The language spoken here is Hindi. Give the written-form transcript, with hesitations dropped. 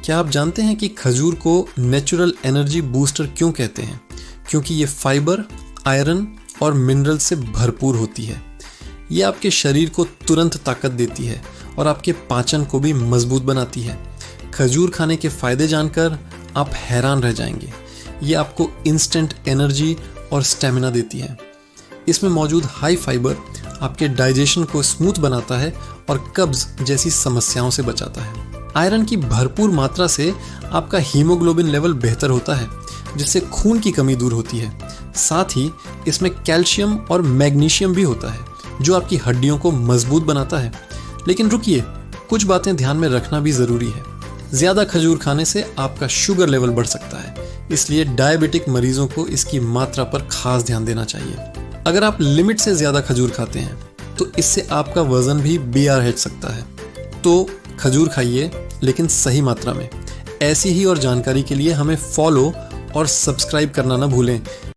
क्या आप जानते हैं कि खजूर को नेचुरल एनर्जी बूस्टर क्यों कहते हैं? क्योंकि ये फाइबर, आयरन और मिनरल से भरपूर होती है। ये आपके शरीर को तुरंत ताकत देती है और आपके पाचन को भी मजबूत बनाती है। खजूर खाने के फायदे जानकर आप हैरान रह जाएंगे। ये आपको इंस्टेंट एनर्जी और स्टेमिना देती है। इसमें मौजूद हाई फाइबर आपके डाइजेशन को स्मूथ बनाता है और कब्ज जैसी समस्याओं से बचाता है। आयरन की भरपूर मात्रा से आपका हीमोग्लोबिन लेवल बेहतर होता है, जिससे खून की कमी दूर होती है। साथ ही इसमें कैल्शियम और मैग्नीशियम भी होता है, जो आपकी हड्डियों को मजबूत बनाता है। लेकिन रुकिए, कुछ बातें ध्यान में रखना भी ज़रूरी है। ज़्यादा खजूर खाने से आपका शुगर लेवल बढ़ सकता है, इसलिए डायबिटिक मरीजों को इसकी मात्रा पर खास ध्यान देना चाहिए। अगर आप लिमिट से ज़्यादा खजूर खाते हैं तो इससे आपका वज़न भी बढ़ सकता है। तो खजूर खाइए, लेकिन सही मात्रा में। ऐसी ही और जानकारी के लिए हमें फॉलो और सब्सक्राइब करना ना भूलें।